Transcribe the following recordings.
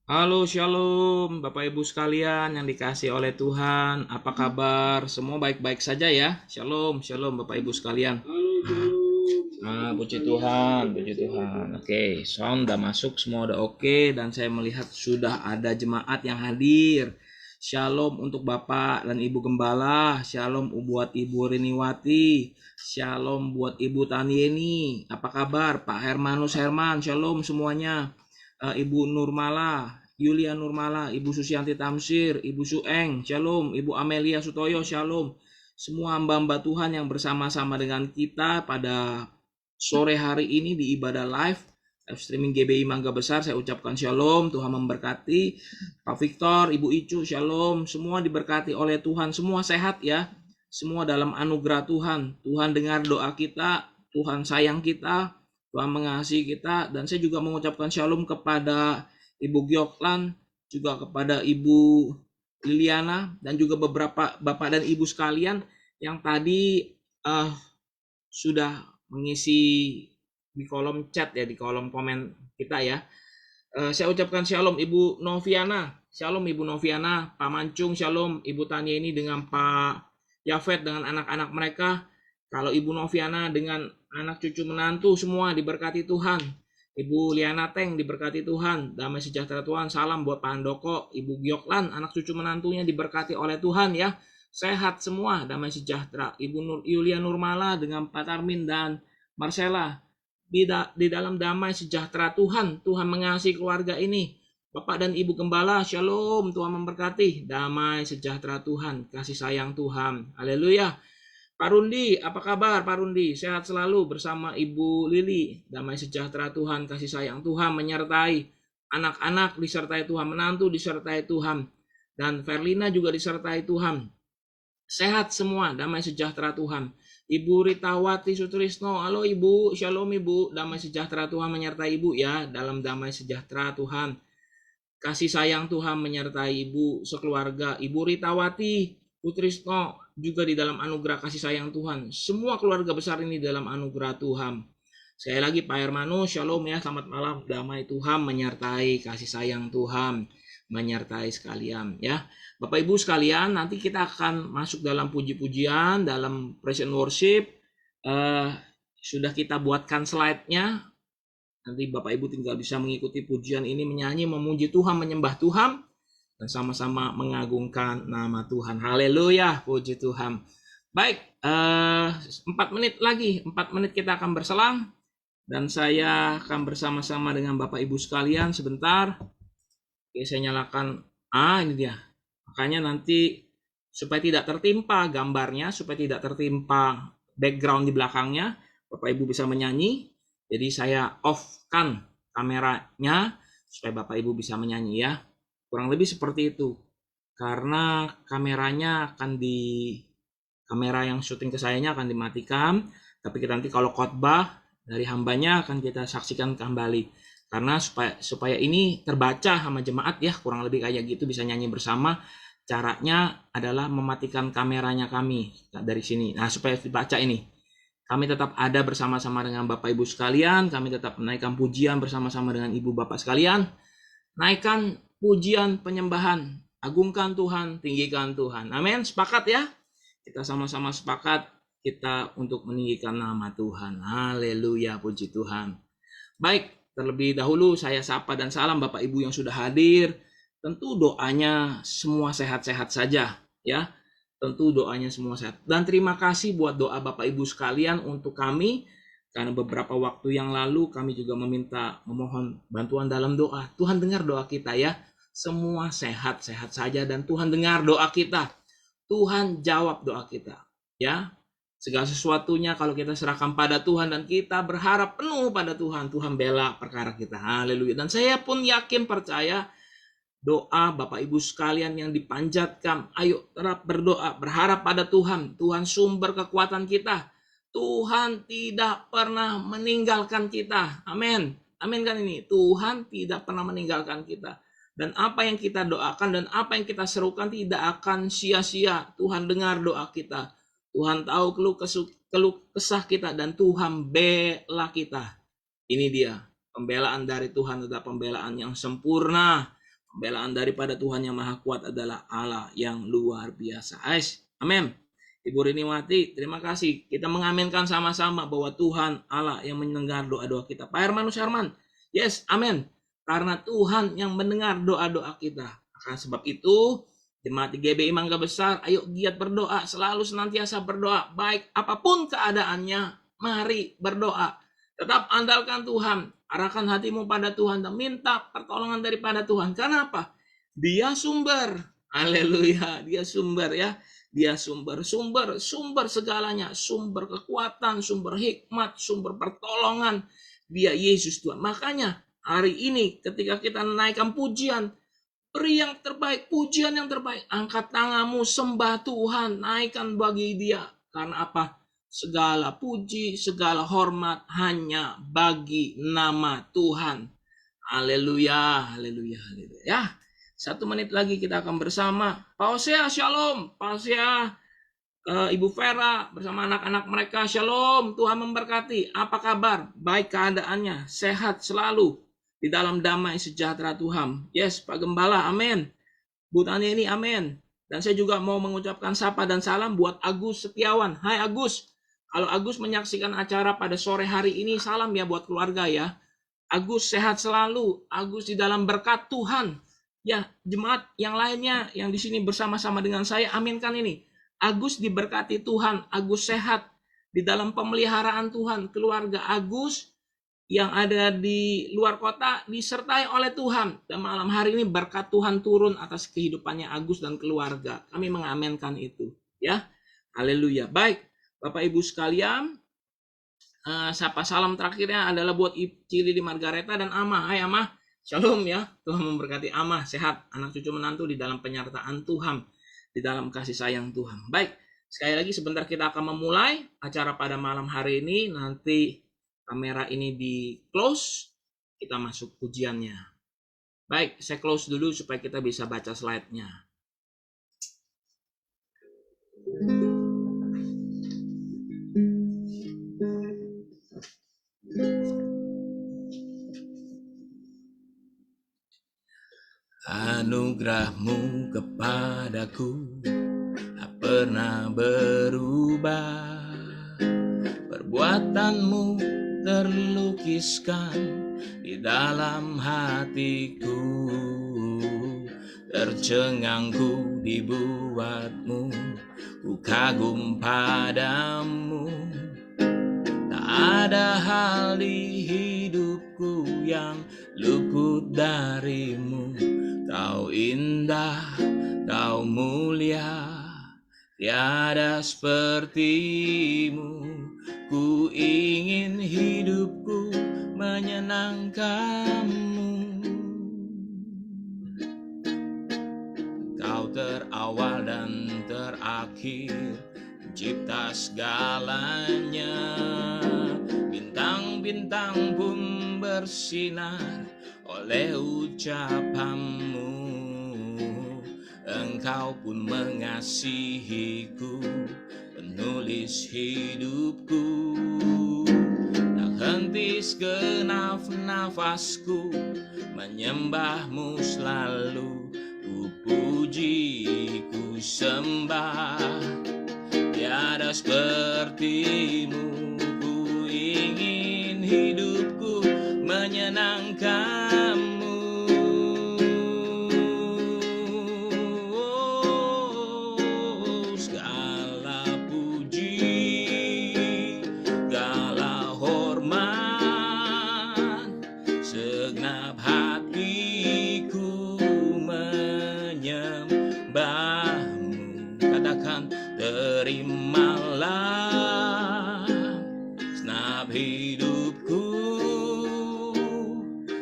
Halo, shalom, Bapak Ibu sekalian yang dikasih oleh Tuhan. Apa kabar? Semua baik-baik saja ya. Shalom, shalom, Bapak Ibu sekalian. Puji Tuhan, puji Tuhan. Oke, sound udah masuk, semua udah oke, dan saya melihat sudah ada jemaat yang hadir. Shalom untuk Bapak dan Ibu Gembala. Shalom buat Ibu Riniwati. Shalom buat Ibu Tanieni. Apa kabar? Pak Hermanus Herman. Shalom semuanya. Ibu Nurmala, Yulia Nurmala, Ibu Susianti Tamsir, Ibu Sueng, Shalom, Ibu Amelia Sutoyo, Shalom. Semua hamba-hamba Tuhan yang bersama-sama dengan kita pada sore hari ini di ibadah live streaming GBI Mangga Besar, saya ucapkan Shalom, Tuhan memberkati. Pak Victor, Ibu Icu, Shalom, semua diberkati oleh Tuhan, semua sehat ya, semua dalam anugerah Tuhan. Tuhan dengar doa kita, Tuhan sayang kita, Tuhan mengasihi kita. Dan saya juga mengucapkan shalom kepada Ibu Gyoklan, juga kepada Ibu Liliana, dan juga beberapa Bapak dan Ibu sekalian yang tadi sudah mengisi di kolom chat ya, di kolom komen kita ya. Saya ucapkan shalom Ibu Noviana, shalom Ibu Noviana, Pak Mancung, shalom Ibu Tania ini dengan Pak Yafet dengan anak-anak mereka. Kalau Ibu Noviana dengan anak cucu menantu semua diberkati Tuhan. Ibu Liana Teng diberkati Tuhan, damai sejahtera Tuhan. Salam buat Pak Handoko, Ibu Gyoklan, anak cucu menantunya diberkati oleh Tuhan ya. Sehat semua, damai sejahtera. Ibu Yulia Nurmala dengan Pak Tarmin dan Marcella di dalam damai sejahtera Tuhan. Tuhan mengasihi keluarga ini. Bapak dan Ibu Gembala, shalom, Tuhan memberkati. Damai sejahtera Tuhan, kasih sayang Tuhan. Haleluya. Pak Rundi, apa kabar Pak Rundi? Sehat selalu bersama Ibu Lili. Damai sejahtera Tuhan, kasih sayang Tuhan menyertai anak-anak, disertai Tuhan, menantu disertai Tuhan. Dan Verlina juga disertai Tuhan. Sehat semua, damai sejahtera Tuhan. Ibu Ritawati Sutrisno, halo Ibu, shalom Ibu, damai sejahtera Tuhan menyertai Ibu ya, dalam damai sejahtera Tuhan. Kasih sayang Tuhan menyertai Ibu sekeluarga. Ibu Ritawati Sutrisno juga di dalam anugerah kasih sayang Tuhan. Semua keluarga besar ini dalam anugerah Tuhan. Sekali lagi Pak Hermano, shalom ya, selamat malam, damai Tuhan menyertai, kasih sayang Tuhan menyertai sekalian ya. Bapak Ibu sekalian, nanti kita akan masuk dalam puji-pujian, dalam praise and worship. Sudah kita buatkan slide-nya. Nanti Bapak Ibu tinggal bisa mengikuti pujian ini, menyanyi, memuji Tuhan, menyembah Tuhan, dan sama-sama mengagungkan nama Tuhan. Haleluya, puji Tuhan. Baik, 4 menit lagi, 4 menit kita akan berselang. Dan saya akan bersama-sama dengan Bapak Ibu sekalian sebentar. Oke, saya nyalakan. Ini dia. Makanya nanti supaya tidak tertimpa gambarnya, supaya tidak tertimpa background di belakangnya, Bapak Ibu bisa menyanyi. Jadi saya off-kan kameranya supaya Bapak Ibu bisa menyanyi ya. Kurang lebih seperti itu. Karena kameranya kamera yang syuting ke sayanya akan dimatikan, tapi kita nanti kalau khotbah dari hambanya akan kita saksikan kembali. Karena supaya ini terbaca sama jemaat ya, kurang lebih kayak gitu, bisa nyanyi bersama. Caranya adalah mematikan kameranya kami dari sini. Nah, supaya dibaca ini. Kami tetap ada bersama-sama dengan Bapak Ibu sekalian. Kami tetap menaikkan pujian bersama-sama dengan Ibu Bapak sekalian. Naikkan pujian penyembahan. Agungkan Tuhan, tinggikan Tuhan. Amin. Sepakat ya? Kita sama-sama sepakat kita untuk meninggikan nama Tuhan. Haleluya, puji Tuhan. Baik, terlebih dahulu saya sapa dan salam Bapak Ibu yang sudah hadir. Tentu doanya semua sehat-sehat saja ya. Tentu doanya semua sehat. Dan terima kasih buat doa Bapak Ibu sekalian untuk kami. Karena beberapa waktu yang lalu kami juga memohon bantuan dalam doa. Tuhan dengar doa kita ya. Semua sehat-sehat saja dan Tuhan dengar doa kita. Tuhan jawab doa kita ya. Segala sesuatunya kalau kita serahkan pada Tuhan dan kita berharap penuh pada Tuhan, Tuhan bela perkara kita. Haleluya. Dan saya pun yakin percaya doa Bapak Ibu sekalian yang dipanjatkan, ayo terap berdoa, berharap pada Tuhan. Tuhan sumber kekuatan kita. Tuhan tidak pernah meninggalkan kita. Amin. Amin kan ini. Tuhan tidak pernah meninggalkan kita. Dan apa yang kita doakan dan apa yang kita serukan tidak akan sia-sia. Tuhan dengar doa kita. Tuhan tahu keluh kesah kita dan Tuhan bela kita. Ini dia. Pembelaan dari Tuhan adalah pembelaan yang sempurna. Pembelaan daripada Tuhan yang Maha Kuat adalah Allah yang luar biasa. Amin. Ibu Rinimati, terima kasih. Kita mengaminkan sama-sama bahwa Tuhan Allah yang mendengar doa-doa kita. Pak Hermanus, yes, amin. Karena Tuhan yang mendengar doa-doa kita. Karena sebab itu, Jemaat GBI Mangga Besar, ayo giat berdoa, selalu senantiasa berdoa. Baik apapun keadaannya, mari berdoa. Tetap andalkan Tuhan, arahkan hatimu pada Tuhan dan minta pertolongan daripada Tuhan. Karena apa? Dia sumber. Haleluya, dia sumber ya. Dia sumber segalanya, sumber kekuatan, sumber hikmat, sumber pertolongan. Dia Yesus Tuhan. Makanya hari ini ketika kita menaikkan pujian, beri yang terbaik, pujian yang terbaik. Angkat tanganmu, sembah Tuhan, naikkan bagi dia. Karena apa? Segala puji, segala hormat hanya bagi nama Tuhan. Haleluya, haleluya, haleluya. Ya. 1 menit lagi kita akan bersama. Pak Hosea, shalom. Pak Hosea, Ibu Vera bersama anak-anak mereka, shalom. Tuhan memberkati. Apa kabar? Baik keadaannya, sehat selalu di dalam damai sejahtera Tuhan. Yes, Pak Gembala, amin. Bu Tani ini, amin. Dan saya juga mau mengucapkan sapa dan salam buat Agus Setiawan. Hai Agus. Kalau Agus menyaksikan acara pada sore hari ini, salam ya buat keluarga ya. Agus sehat selalu. Agus di dalam berkat Tuhan. Ya, jemaat yang lainnya yang di sini bersama-sama dengan saya, aminkan ini. Agus diberkati Tuhan, Agus sehat di dalam pemeliharaan Tuhan. Keluarga Agus yang ada di luar kota disertai oleh Tuhan. Dan malam hari ini berkat Tuhan turun atas kehidupannya Agus dan keluarga. Kami mengaminkan itu. Ya, haleluya. Baik, Bapak Ibu sekalian, sapa salam terakhirnya adalah buat Cili di Margareta dan Amah. Hai Amah. Shalom ya, Tuhan memberkati Amah, sehat, anak cucu menantu di dalam penyertaan Tuhan, di dalam kasih sayang Tuhan. Baik, sekali lagi sebentar kita akan memulai acara pada malam hari ini. Nanti kamera ini di close, kita masuk pujiannya. Baik, saya close dulu supaya kita bisa baca slide-nya. Anugerahmu kepadaku tak pernah berubah. Perbuatanmu terlukiskan di dalam hatiku. Tercengangku dibuatmu, ku kagum padamu. Tak ada hal di hidupku yang luput darimu. Kau indah, kau mulia, tiada sepertimu. Ku ingin hidupku menyenangkanmu. Kau terawal dan terakhir, pencipta segalanya. Bintang-bintang pun bersinar oleh ucapanmu. Engkau pun mengasihiku, penulis hidupku. Tak henti segenap nafasku, menyembahmu selalu. Ku puji, ku sembah, tiada sepertimu. Ku ingin hidupku menyenangkanmu. Segala puji, segala hormat, segenap hatiku menyembahmu. Katakan, terimalah segenap hidupku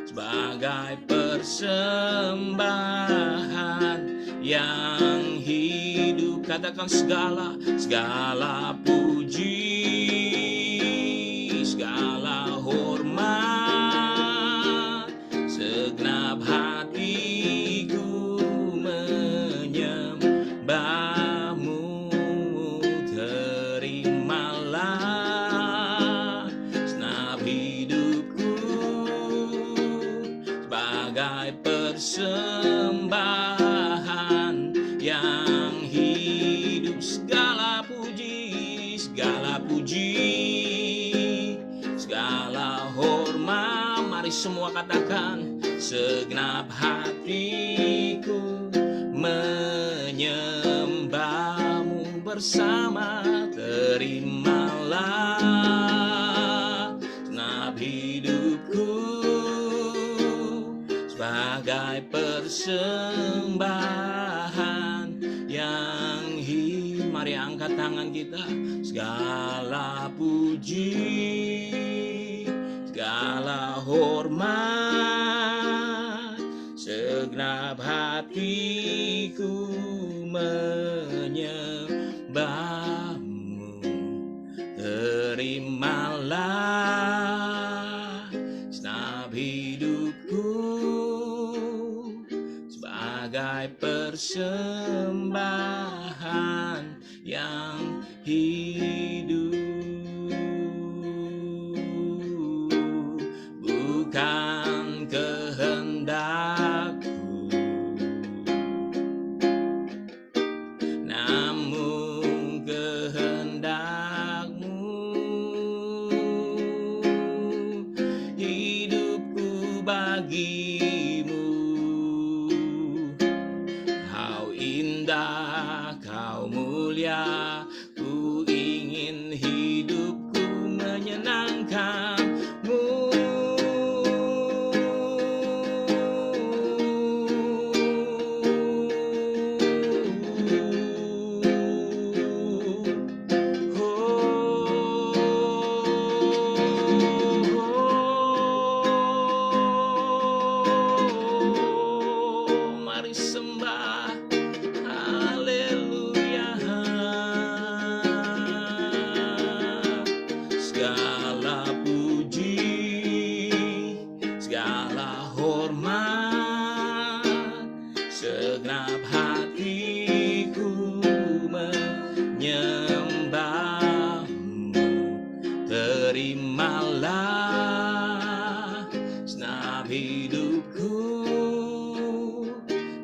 sebagai persembahan yang hidup. Katakan, segala puji, segala hormat, segenap hatiku menyembahmu. Terimalah segenap hidupku semua katakan, segenap hatiku menyembahmu bersama. Terimalah segenap hidupku sebagai persembahan yang mari angkat tangan kita. Segala puji, segala hormat, segenap hatiku menyembahmu. Terimalah segenap hidupku sebagai persembahan yang hidup. Bukan kehendakku, namun kehendakmu. Hidupku bagimu, kau indah, kau mulia. Ku ingin hidupku menyenangkanmu. Mari sembah, haleluya. Segala puji, segala hormat, segenap hatiku menyembahmu. Terimalah segenap hidupku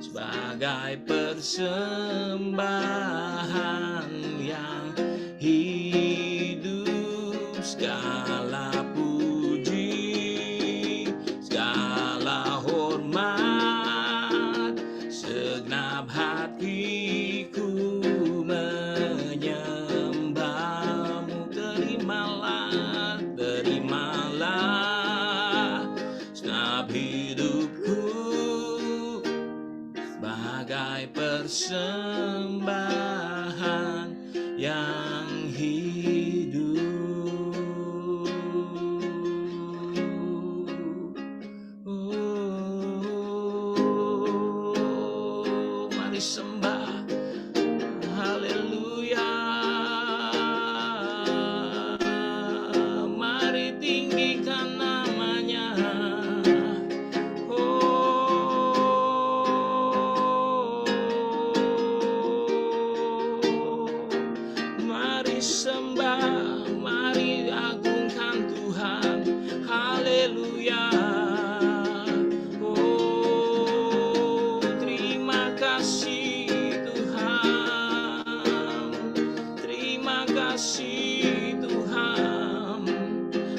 sebagai persembahan yang hidup. Segala puji, segala hormat, segenap hatiku menyembahmu. Terimalah, terimalah segenap hidupku sebagai persembahan yang hidup. Mari sembah, haleluya. Mari tinggikan namanya. Mari sembah, mari agungkan Tuhan, haleluya. Oh, terima kasih Tuhan, terima kasih Tuhan.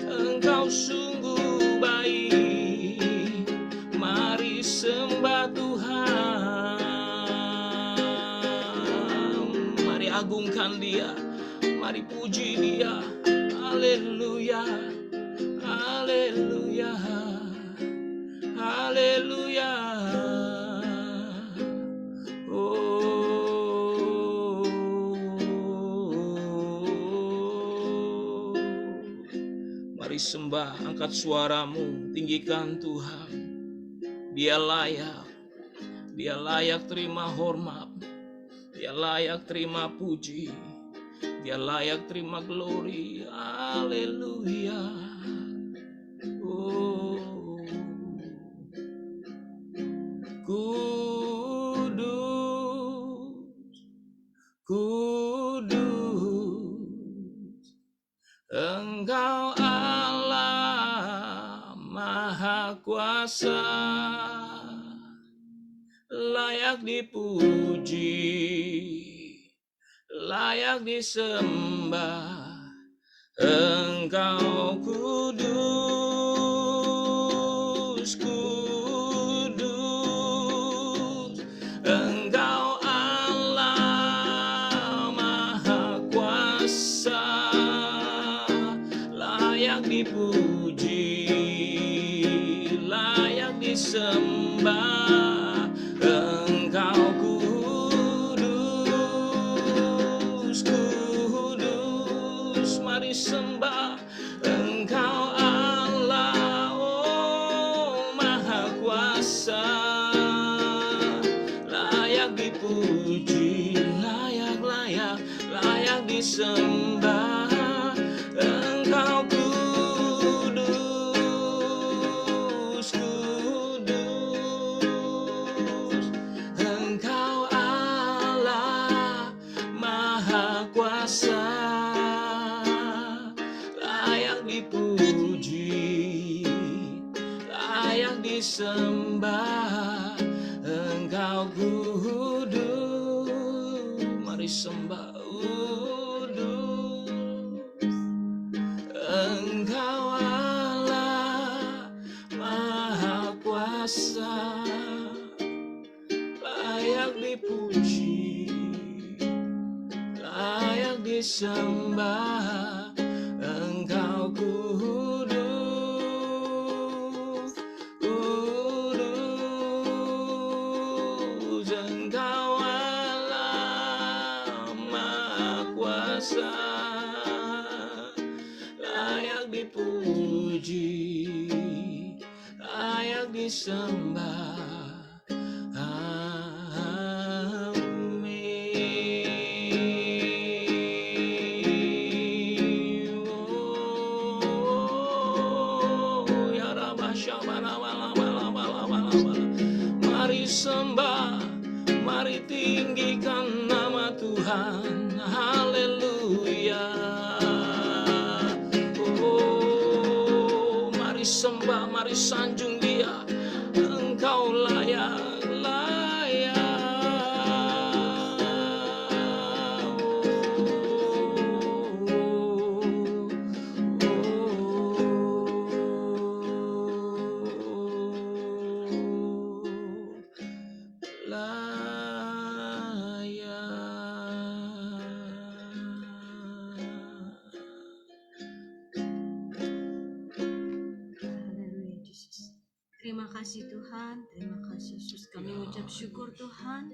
Engkau sungguh baik, mari sembah Tuhan. Mari agungkan Dia, mari puji Dia, haleluya, haleluya, haleluya. Oh, mari sembah, angkat suaramu, tinggikan Tuhan. Dia layak terima hormat, Dia layak terima puji, Dia layak terima glory, haleluya. Oh, kudus, kudus, Engkau Allah Maha Kuasa, layak dipuji, layak disembah. Engkau kudus, kudus, Engkau Allah Maha Kuasa, layak dipuji, layak disembah. Engkau kudus, kudus, mari sembah. Engkau Allah, oh Maha Kuasa, layak dipuji, layak, layak, layak disembah. Engkau kudus, kudus, Engkau Allah Maha Kuasa, layak dipuji, layak disembah. Engkau kudus, mari sembah. Engkau Allah Maha Kuasa, layak dipuji, layak disembah. Engkau kudus, kudus, Engkau Allah Maha Kuasa, layak dipuji, layak disembah. Mari sembah, mari tinggikan nama Tuhan. Haleluya. Oh, mari sembah, mari sanjung Dia. Engkau layak, layak. Terima kasih Tuhan, terima kasih Yesus. Kami ucap syukur Tuhan,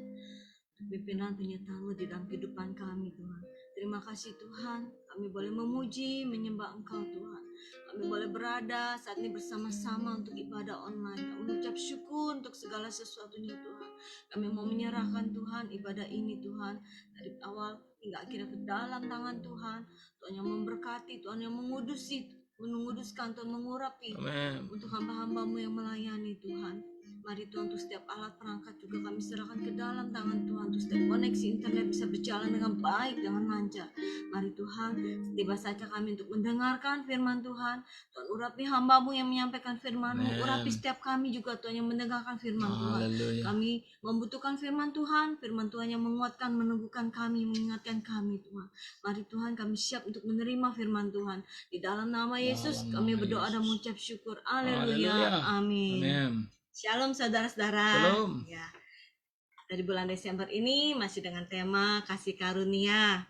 pimpinan penyertaan-Mu di dalam kehidupan kami Tuhan. Terima kasih Tuhan, kami boleh memuji, menyembah Engkau Tuhan. Kami boleh berada saat ini bersama-sama untuk ibadah online. Kami mengucap syukur untuk segala sesuatunya Tuhan. Kami mau menyerahkan Tuhan ibadah ini Tuhan, dari awal hingga akhirnya ke dalam tangan Tuhan. Tuhan yang memberkati, Tuhan yang menguduskan, Tuhan mengurapi. Amen. Untuk hamba-hamba-Mu yang melayani Tuhan. Mari Tuhan, untuk setiap alat perangkat juga kami serahkan ke dalam tangan Tuhan. Untuk setiap koneksi internet bisa berjalan dengan baik, dengan lancar. Mari Tuhan, tiba saja kami untuk mendengarkan firman Tuhan. Tuhan urapi hamba-Mu yang menyampaikan firman-Mu. Amen. Urapi setiap kami juga Tuhan yang mendengarkan firman Tuhan. Haleluya. Kami membutuhkan firman Tuhan yang menguatkan, meneguhkan kami, mengingatkan kami Tuhan. Mari Tuhan, kami siap untuk menerima firman Tuhan. Di dalam nama Yesus kami berdoa dan mengucap syukur. Haleluya. Amin. Amen. Shalom saudara-saudara. Shalom. Ya. Dari bulan Desember ini masih dengan tema kasih karunia.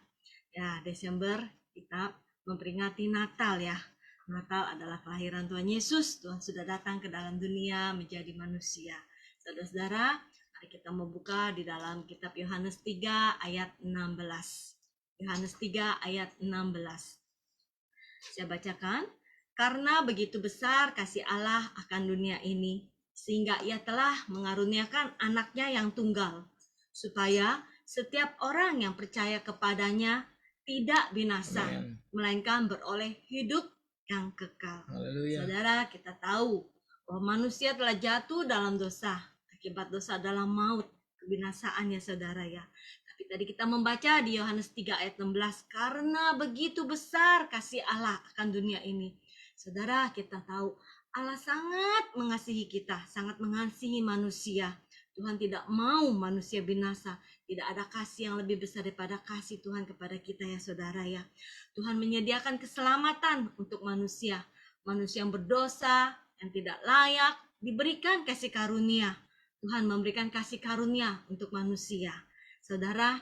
Ya, Desember kita memperingati Natal ya. Natal adalah kelahiran Tuhan Yesus. Tuhan sudah datang ke dalam dunia menjadi manusia. Saudara-saudara, mari kita membuka di dalam kitab Yohanes 3 ayat 16. Yohanes 3 ayat 16. Saya bacakan. Karena begitu besar kasih Allah akan dunia ini, sehingga Ia telah mengaruniakan anaknya yang tunggal, supaya setiap orang yang percaya kepadanya tidak binasa, Amen. melainkan beroleh hidup yang kekal. Haleluya. Saudara, kita tahu bahwa manusia telah jatuh dalam dosa. Akibat dosa adalah maut, kebinasaan ya saudara ya. Tapi tadi kita membaca di Yohanes 3 ayat 16, karena begitu besar kasih Allah akan dunia ini. Saudara, kita tahu Allah sangat mengasihi kita, sangat mengasihi manusia. Tuhan tidak mau manusia binasa. Tidak ada kasih yang lebih besar daripada kasih Tuhan kepada kita ya saudara ya. Tuhan menyediakan keselamatan untuk manusia. Manusia yang berdosa, yang tidak layak, diberikan kasih karunia. Tuhan memberikan kasih karunia untuk manusia. Saudara,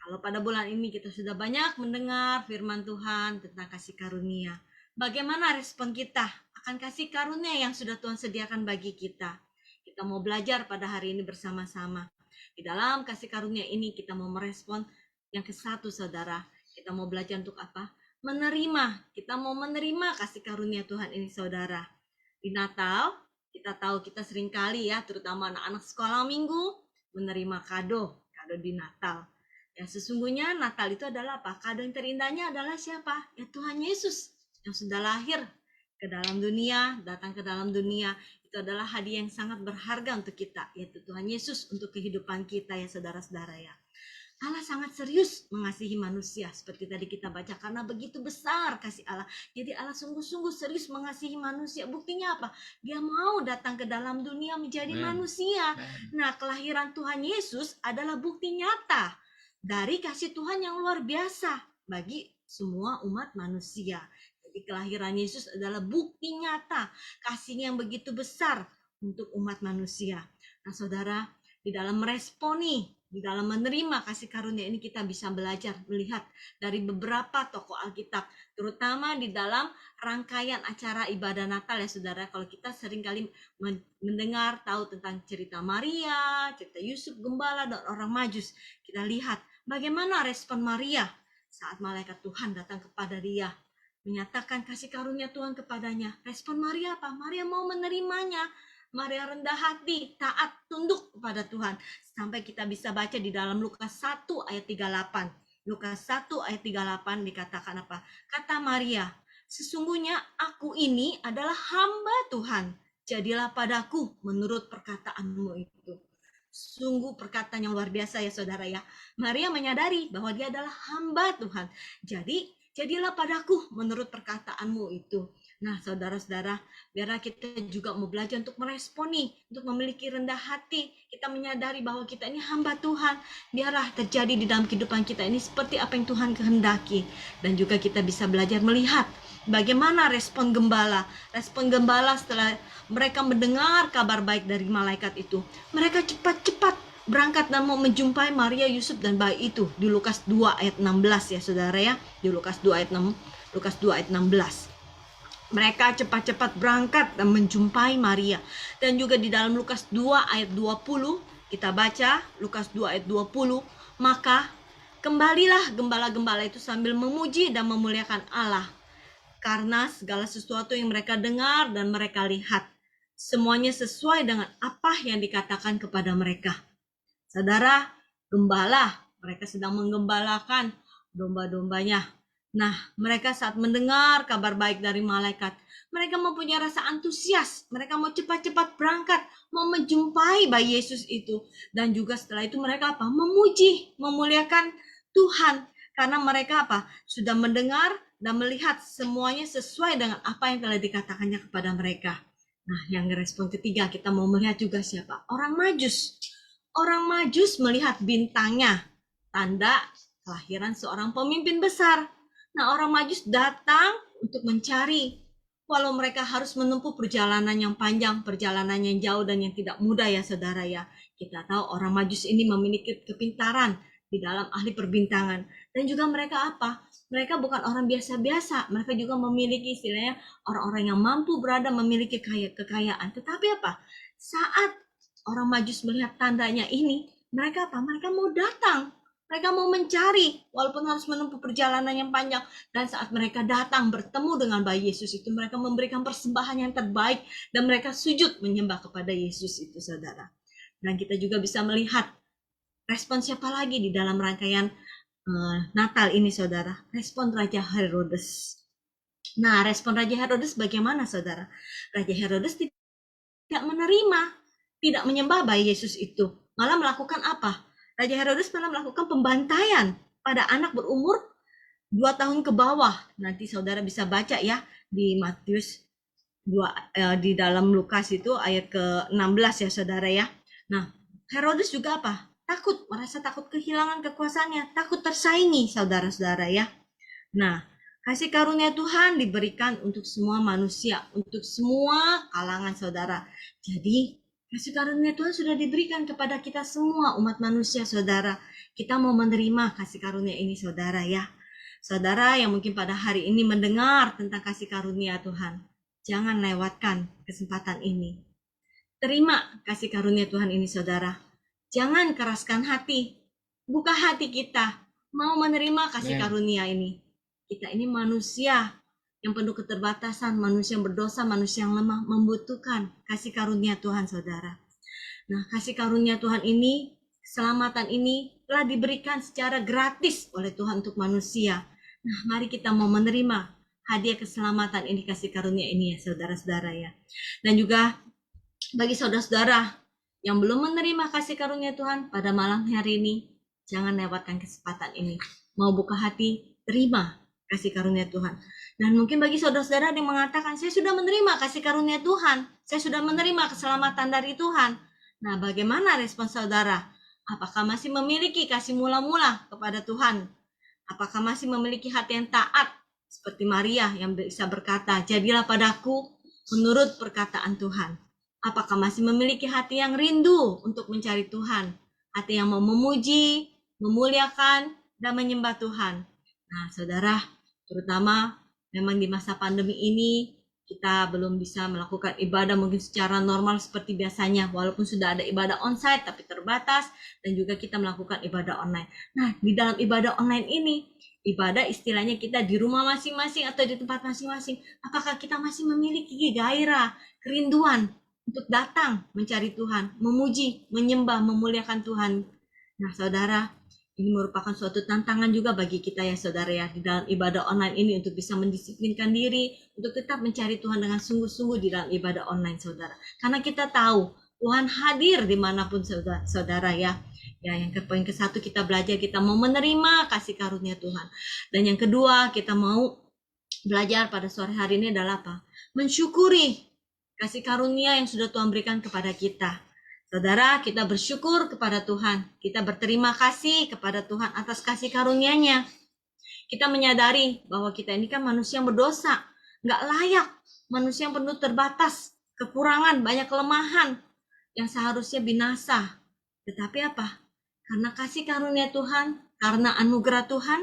kalau pada bulan ini kita sudah banyak mendengar firman Tuhan tentang kasih karunia, bagaimana respon kita akan kasih karunia yang sudah Tuhan sediakan bagi kita? Kita mau belajar pada hari ini bersama-sama. Di dalam kasih karunia ini kita mau merespon yang ke satu, saudara. Kita mau belajar untuk apa? Menerima. Kita mau menerima kasih karunia Tuhan ini, saudara. Di Natal, kita tahu kita seringkali ya, terutama anak-anak sekolah minggu, menerima kado di Natal. Ya, sesungguhnya Natal itu adalah apa? Kado yang terindahnya adalah siapa? Ya, Tuhan Yesus yang sudah lahir ke dalam dunia, datang ke dalam dunia. Itu adalah hadiah yang sangat berharga untuk kita, yaitu Tuhan Yesus untuk kehidupan kita ya saudara-saudara ya. Allah sangat serius mengasihi manusia seperti tadi kita baca, karena begitu besar kasih Allah. Jadi Allah sungguh-sungguh serius mengasihi manusia. Buktinya apa? Dia mau datang ke dalam dunia menjadi manusia. Nah, kelahiran Tuhan Yesus adalah bukti nyata dari kasih Tuhan yang luar biasa bagi semua umat manusia. Jadi kelahiran Yesus adalah bukti nyata kasihnya yang begitu besar untuk umat manusia. Nah, saudara, di dalam meresponi, di dalam menerima kasih karunia ini kita bisa belajar melihat dari beberapa tokoh Alkitab, terutama di dalam rangkaian acara ibadah Natal ya saudara. Kalau kita seringkali mendengar tahu tentang cerita Maria, cerita Yusuf Gembala dan orang Majus, kita lihat bagaimana respon Maria saat malaikat Tuhan datang kepada dia, menyatakan kasih karunia Tuhan kepadanya. Respon Maria apa? Maria mau menerimanya. Maria rendah hati, taat, tunduk kepada Tuhan. Sampai kita bisa baca di dalam Lukas 1 ayat 38. Lukas 1 ayat 38 dikatakan apa? Kata Maria, sesungguhnya aku ini adalah hamba Tuhan. Jadilah padaku menurut perkataanmu itu. Sungguh perkataan yang luar biasa ya saudara ya. Maria menyadari bahwa dia adalah hamba Tuhan. Jadi, jadilah padaku menurut perkataanmu itu. Nah, saudara-saudara, biarlah kita juga mau belajar untuk meresponi, untuk memiliki rendah hati. Kita menyadari bahwa kita ini hamba Tuhan. Biarlah terjadi di dalam kehidupan kita ini seperti apa yang Tuhan kehendaki. Dan juga kita bisa belajar melihat bagaimana respon gembala. Respon gembala setelah mereka mendengar kabar baik dari malaikat itu. Mereka cepat-cepat berangkat dan mau menjumpai Maria, Yusuf, dan bayi itu. Di Lukas 2 ayat 16 ya saudara ya. Di Lukas 2 ayat 16. Mereka cepat-cepat berangkat dan menjumpai Maria. Dan juga di dalam Lukas 2 ayat 20, kita baca Lukas 2 ayat 20, maka kembalilah gembala-gembala itu sambil memuji dan memuliakan Allah. Karena segala sesuatu yang mereka dengar dan mereka lihat, semuanya sesuai dengan apa yang dikatakan kepada mereka. Saudara, gembala, mereka sedang menggembalakan domba-dombanya. Nah, mereka saat mendengar kabar baik dari malaikat, mereka mempunyai rasa antusias. Mereka mau cepat-cepat berangkat, mau menjumpai bayi Yesus itu. Dan juga setelah itu mereka apa? Memuji, memuliakan Tuhan. Karena mereka apa? Sudah mendengar dan melihat semuanya sesuai dengan apa yang telah dikatakannya kepada mereka. Nah, yang respon ketiga kita mau melihat juga siapa? Orang Majus. Orang Majus melihat bintangnya, tanda kelahiran seorang pemimpin besar. Nah, orang Majus datang untuk mencari. Walau mereka harus menempuh perjalanan yang panjang, perjalanan yang jauh dan yang tidak mudah ya saudara ya. Kita tahu orang Majus ini memiliki kepintaran di dalam ahli perbintangan. Dan juga mereka apa? Mereka bukan orang biasa-biasa. Mereka juga memiliki istilahnya orang-orang yang mampu berada memiliki kekayaan. Tetapi apa? Saat orang Majus melihat tandanya ini, mereka apa? Mereka mau datang. Mereka mau mencari, walaupun harus menempuh perjalanan yang panjang. Dan saat mereka datang bertemu dengan bayi Yesus itu, mereka memberikan persembahan yang terbaik. Dan mereka sujud menyembah kepada Yesus itu, saudara. Dan kita juga bisa melihat respon siapa lagi di dalam rangkaian Natal ini, saudara. Respon Raja Herodes. Nah, respon Raja Herodes bagaimana, saudara? Raja Herodes tidak menerima, tidak menyembah bayi Yesus itu. Malah melakukan apa? Raja Herodes malah melakukan pembantaian pada anak berumur 2 tahun ke bawah. Nanti saudara bisa baca ya di Matius 2, di dalam Lukas itu ayat ke-16 ya saudara ya. Nah, Herodes juga apa? Merasa takut kehilangan kekuasaannya, takut tersaingi saudara-saudara ya. Nah, Kasih karunia Tuhan diberikan untuk semua manusia, untuk semua kalangan saudara. Jadi, kasih karunia Tuhan sudah diberikan kepada kita semua umat manusia saudara. Kita mau menerima kasih karunia ini saudara ya. Saudara yang mungkin pada hari ini mendengar tentang kasih karunia Tuhan, jangan lewatkan kesempatan ini. Terima kasih karunia Tuhan ini saudara. Jangan keraskan hati. Buka hati kita. Mau menerima kasih karunia ini. Kita ini manusia yang penuh keterbatasan. Manusia yang berdosa, manusia yang lemah. Membutuhkan kasih karunia Tuhan saudara. Nah, kasih karunia Tuhan ini, keselamatan ini telah diberikan secara gratis oleh Tuhan untuk manusia. Nah, mari kita mau menerima hadiah keselamatan ini, kasih karunia ini ya saudara-saudara ya. Dan juga bagi saudara-saudara yang belum menerima kasih karunia Tuhan pada malam hari ini, jangan lewatkan kesempatan ini. Mau buka hati, terima kasih karunia Tuhan. Dan mungkin bagi saudara-saudara yang mengatakan, saya sudah menerima kasih karunia Tuhan, saya sudah menerima keselamatan dari Tuhan. Nah, bagaimana respon saudara? Apakah masih memiliki kasih mula-mula kepada Tuhan? Apakah masih memiliki hati yang taat seperti Maria yang bisa berkata, jadilah padaku menurut perkataan Tuhan? Apakah masih memiliki hati yang rindu untuk mencari Tuhan? Hati yang mau memuji, memuliakan, dan menyembah Tuhan. Nah, saudara, terutama memang di masa pandemi ini, kita belum bisa melakukan ibadah mungkin secara normal seperti biasanya. Walaupun sudah ada ibadah onsite, tapi terbatas. Dan juga kita melakukan ibadah online. Nah, di dalam ibadah online ini, ibadah istilahnya kita di rumah masing-masing atau di tempat masing-masing. Apakah kita masih memiliki gairah, kerinduan untuk datang mencari Tuhan, memuji, menyembah, memuliakan Tuhan? Nah, saudara, ini merupakan suatu tantangan juga bagi kita ya saudara ya, di dalam ibadah online ini untuk bisa mendisiplinkan diri, untuk tetap mencari Tuhan dengan sungguh-sungguh di dalam ibadah online saudara. Karena kita tahu Tuhan hadir dimanapun saudara ya. Ya, yang poin ke-1 kita belajar, kita mau menerima kasih karunia Tuhan. Dan yang kedua, kita mau belajar pada sore hari ini adalah apa? Mensyukuri kasih karunia yang sudah Tuhan berikan kepada kita. Saudara, kita bersyukur kepada Tuhan. Kita berterima kasih kepada Tuhan atas kasih karunia-Nya. Kita menyadari bahwa kita ini kan manusia yang berdosa, nggak layak, manusia yang penuh terbatas, kekurangan, banyak kelemahan, yang seharusnya binasa. Tetapi apa? Karena kasih karunia Tuhan, karena anugerah Tuhan,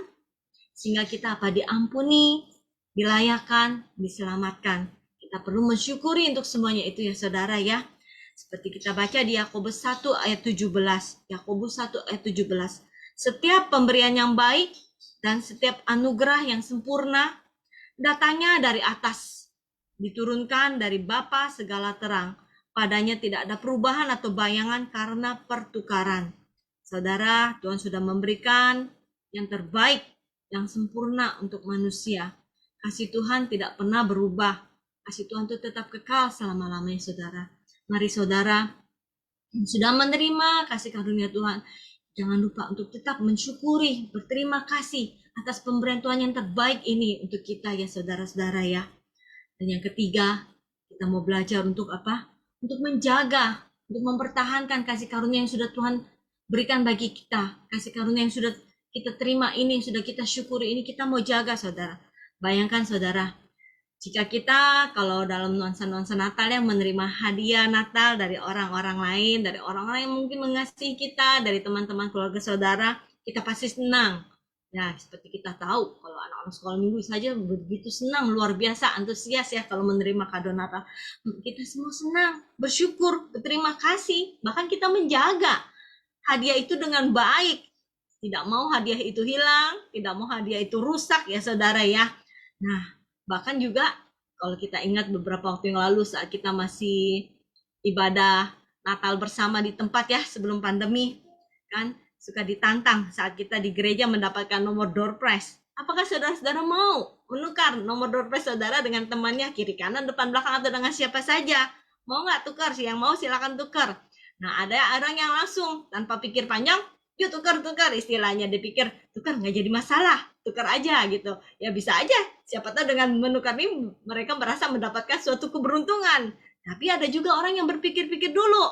sehingga kita apa? Diampuni, dilayakan, diselamatkan. Kita perlu mensyukuri untuk semuanya itu ya saudara ya. Seperti kita baca di Yakobus 1 ayat 17. Yakobus 1 ayat 17. Setiap pemberian yang baik dan setiap anugerah yang sempurna datangnya dari atas, diturunkan dari Bapa segala terang. Padanya tidak ada perubahan atau bayangan karena pertukaran. Saudara, Tuhan sudah memberikan yang terbaik, yang sempurna untuk manusia. Kasih Tuhan tidak pernah berubah. Kasih Tuhan itu tetap kekal selama-lamanya saudara. Mari saudara yang sudah menerima kasih karunia Tuhan, jangan lupa untuk tetap mensyukuri, berterima kasih atas pemberian Tuhan yang terbaik ini untuk kita ya saudara-saudara ya. Dan yang ketiga, kita mau belajar untuk apa? Untuk menjaga, untuk mempertahankan kasih karunia yang sudah Tuhan berikan bagi kita. Kasih karunia yang sudah kita terima ini, yang sudah kita syukuri ini, kita mau jaga saudara. Bayangkan saudara, jika kita kalau dalam nuansa-nuansa Natal yang menerima hadiah Natal dari orang-orang lain, dari orang-orang yang mungkin mengasihi kita, dari teman-teman keluarga saudara, kita pasti senang. Ya, seperti kita tahu, kalau anak-anak sekolah minggu saja begitu senang, luar biasa, antusias ya kalau menerima kado Natal. Kita semua senang, bersyukur, berterima kasih, bahkan kita menjaga hadiah itu dengan baik. Tidak mau hadiah itu hilang, tidak mau hadiah itu rusak ya saudara ya. Nah, bahkan juga kalau kita ingat beberapa waktu yang lalu saat kita masih ibadah Natal bersama di tempat ya sebelum pandemi, kan suka ditantang saat kita di gereja mendapatkan nomor door prize. Apakah saudara-saudara mau menukar nomor door prize saudara dengan temannya kiri kanan depan belakang atau dengan siapa saja? Mau nggak tukar? Yang mau silakan tukar. Nah, ada orang yang langsung tanpa pikir panjang, yuk tukar istilahnya, dipikir tukar nggak jadi masalah, tukar aja gitu ya, bisa aja, siapa tahu dengan menukar ini mereka merasa mendapatkan suatu keberuntungan. Tapi ada juga orang yang berpikir-pikir dulu,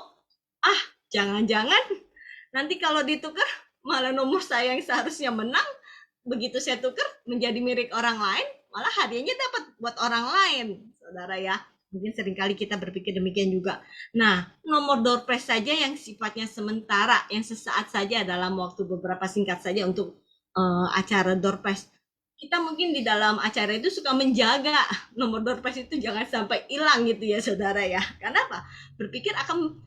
jangan-jangan nanti kalau ditukar malah nomor saya yang seharusnya menang, begitu saya tukar menjadi milik orang lain, malah hadiahnya dapat buat orang lain, saudara ya. Mungkin seringkali kita berpikir demikian juga. Nah, nomor door prize saja yang sifatnya sementara, yang sesaat saja dalam waktu beberapa singkat saja untuk acara door prize. Kita mungkin di dalam acara itu suka menjaga nomor door prize itu jangan sampai hilang gitu ya saudara ya. Karena apa? Berpikir akan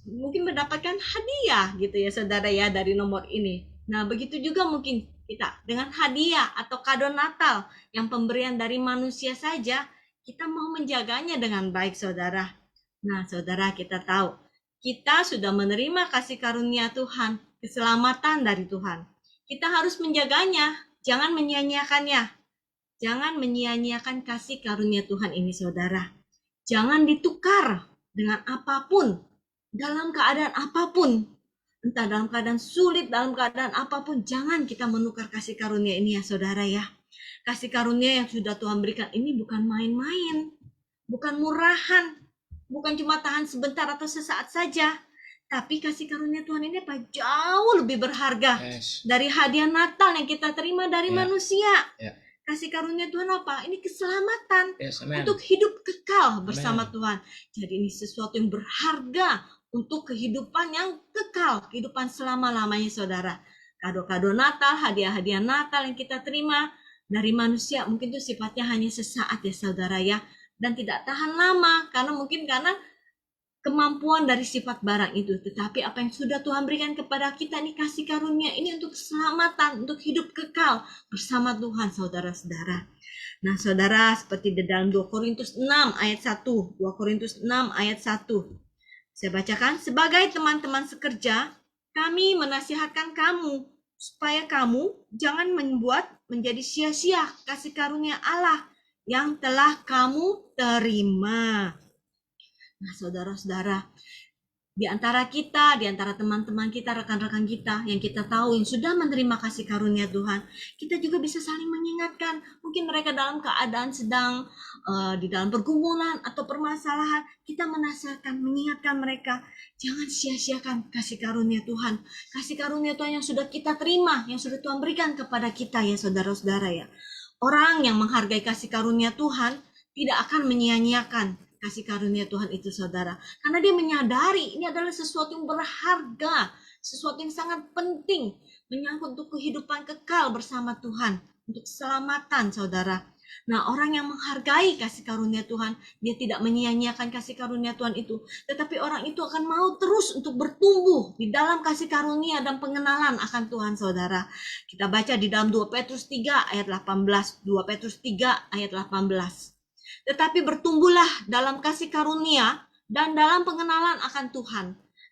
mungkin mendapatkan hadiah gitu ya saudara ya dari nomor ini. Nah, begitu juga mungkin kita dengan hadiah atau kado Natal yang pemberian dari manusia saja, kita mau menjaganya dengan baik saudara. Nah saudara, kita tahu kita sudah menerima kasih karunia Tuhan, keselamatan dari Tuhan. Kita harus menjaganya, jangan menyia-nyiakannya. Jangan menyia-nyiakan kasih karunia Tuhan ini saudara. Jangan ditukar dengan apapun, dalam keadaan apapun. Entah dalam keadaan sulit, dalam keadaan apapun, jangan kita menukar kasih karunia ini ya saudara ya. Kasih karunia yang sudah Tuhan berikan ini bukan main-main, bukan murahan, bukan cuma tahan sebentar atau sesaat saja. Tapi kasih karunia Tuhan ini apa? Jauh lebih berharga dari hadiah Natal yang kita terima dari manusia. Kasih karunia Tuhan apa? Ini keselamatan untuk hidup kekal bersama Tuhan. Jadi ini sesuatu yang berharga untuk kehidupan yang kekal, kehidupan selama-lamanya saudara. Kado-kado Natal, hadiah-hadiah Natal yang kita terima dari manusia mungkin itu sifatnya hanya sesaat ya saudara ya, dan tidak tahan lama karena kemampuan dari sifat barang itu. Tetapi apa yang sudah Tuhan berikan kepada kita ini kasih karunia ini untuk keselamatan, untuk hidup kekal bersama Tuhan saudara-saudara. Nah saudara, seperti di dalam 2 Korintus 6 ayat 1, 2 Korintus 6 ayat 1, saya bacakan, sebagai teman-teman sekerja kami menasihatkan kamu supaya kamu jangan membuat menjadi sia-sia kasih karunia Allah yang telah kamu terima. Nah saudara-saudara, di antara kita, di antara teman-teman kita, rekan-rekan kita yang kita tahu yang sudah menerima kasih karunia Tuhan, kita juga bisa saling mengingatkan. Mungkin mereka dalam keadaan sedang di dalam pergumulan atau permasalahan, kita menasihatkan, mengingatkan mereka, jangan sia-siakan kasih karunia Tuhan. Kasih karunia Tuhan yang sudah kita terima, yang sudah Tuhan berikan kepada kita ya saudara-saudara ya. Orang yang menghargai kasih karunia Tuhan tidak akan menyia-nyiakan kasih karunia Tuhan itu saudara. Karena dia menyadari ini adalah sesuatu yang berharga, sesuatu yang sangat penting, menyangkut untuk kehidupan kekal bersama Tuhan, untuk keselamatan saudara. Nah orang yang menghargai kasih karunia Tuhan, dia tidak menyia-nyiakan kasih karunia Tuhan itu, tetapi orang itu akan mau terus untuk bertumbuh di dalam kasih karunia dan pengenalan akan Tuhan saudara. Kita baca di dalam 2 Petrus 3 ayat 18, 2 Petrus 3 ayat 18. Tetapi bertumbuhlah dalam kasih karunia dan dalam pengenalan akan Tuhan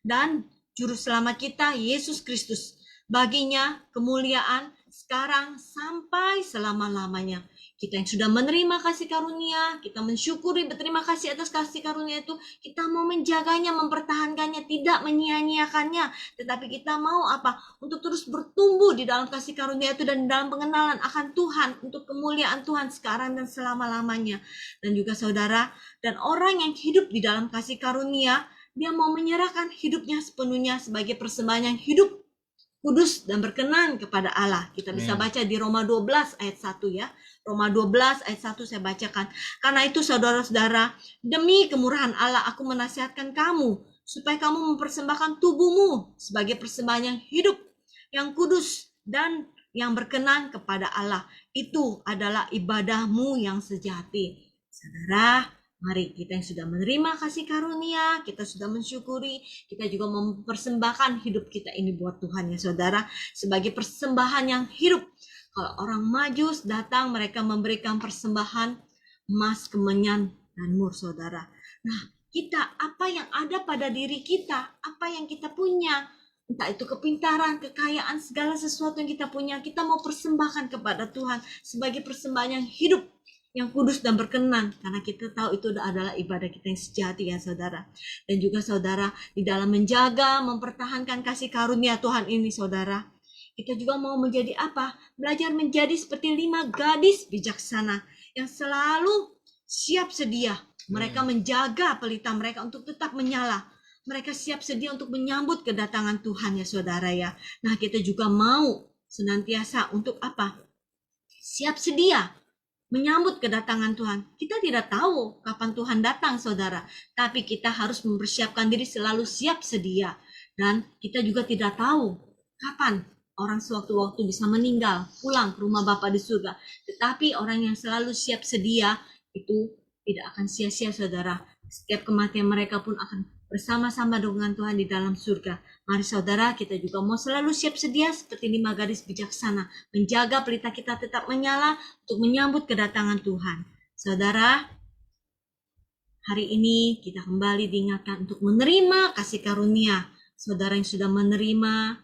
dan Juru Selamat kita, Yesus Kristus. Baginya kemuliaan sekarang sampai selama-lamanya. Kita yang sudah menerima kasih karunia, kita mensyukuri, berterima kasih atas kasih karunia itu, kita mau menjaganya, mempertahankannya, tidak menyia-nyiakannya, tetapi kita mau apa? Untuk terus bertumbuh di dalam kasih karunia itu dan dalam pengenalan akan Tuhan, untuk kemuliaan Tuhan sekarang dan selama-lamanya. Dan juga saudara, dan orang yang hidup di dalam kasih karunia, dia mau menyerahkan hidupnya sepenuhnya sebagai persembahan yang hidup, kudus dan berkenan kepada Allah. Kita bisa baca di Roma 12 ayat 1 ya. Roma 12 ayat 1 saya bacakan. Karena itu saudara-saudara, demi kemurahan Allah aku menasihatkan kamu supaya kamu mempersembahkan tubuhmu sebagai persembahan yang hidup, yang kudus dan yang berkenan kepada Allah. Itu adalah ibadahmu yang sejati. Saudara, mari kita yang sudah menerima kasih karunia, kita sudah mensyukuri, kita juga mempersembahkan hidup kita ini buat Tuhan ya saudara, sebagai persembahan yang hidup. Kalau orang Majus datang, mereka memberikan persembahan emas, kemenyan, dan mur saudara. Nah kita, apa yang ada pada diri kita, apa yang kita punya, entah itu kepintaran, kekayaan, segala sesuatu yang kita punya, kita mau persembahkan kepada Tuhan sebagai persembahan yang hidup, yang kudus dan berkenan, karena kita tahu itu adalah ibadah kita yang sejati ya saudara. Dan juga saudara, di dalam menjaga, mempertahankan kasih karunia Tuhan ini saudara, kita juga mau menjadi apa? Belajar menjadi seperti 5 gadis bijaksana yang selalu siap sedia. Mereka menjaga pelita mereka untuk tetap menyala. Mereka siap sedia untuk menyambut kedatangan Tuhan ya saudara ya. Nah kita juga mau senantiasa untuk apa? Siap sedia menyambut kedatangan Tuhan. Kita tidak tahu kapan Tuhan datang, saudara. Tapi kita harus mempersiapkan diri selalu siap sedia. Dan kita juga tidak tahu kapan orang sewaktu-waktu bisa meninggal, pulang ke rumah Bapa di surga. Tetapi orang yang selalu siap sedia itu tidak akan sia-sia, saudara. Setiap kematian mereka pun akan bersama-sama dengan Tuhan di dalam surga. Mari saudara, kita juga mau selalu siap sedia seperti 5 gadis bijaksana, menjaga pelita kita tetap menyala untuk menyambut kedatangan Tuhan. Saudara, hari ini kita kembali diingatkan untuk menerima kasih karunia. Saudara yang sudah menerima,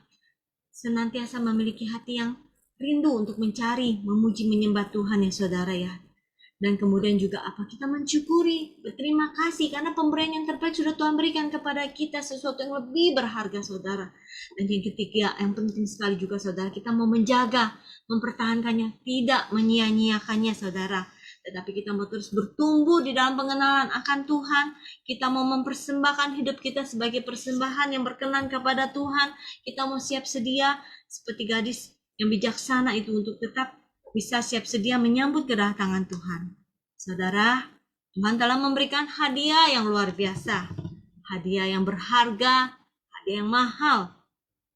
senantiasa memiliki hati yang rindu untuk mencari, memuji, menyembah Tuhan ya saudara ya. Dan kemudian juga apa? Kita mensyukuri, berterima kasih karena pemberian yang terbaik sudah Tuhan berikan kepada kita, sesuatu yang lebih berharga saudara. Dan yang ketiga, yang penting sekali juga saudara, kita mau menjaga, mempertahankannya, tidak menyia-nyiakannya saudara. Tetapi kita mau terus bertumbuh di dalam pengenalan akan Tuhan. Kita mau mempersembahkan hidup kita sebagai persembahan yang berkenan kepada Tuhan. Kita mau siap sedia seperti gadis yang bijaksana itu untuk tetap bisa siap sedia menyambut kedatangan Tuhan. Saudara, Tuhan telah memberikan hadiah yang luar biasa. Hadiah yang berharga, hadiah yang mahal.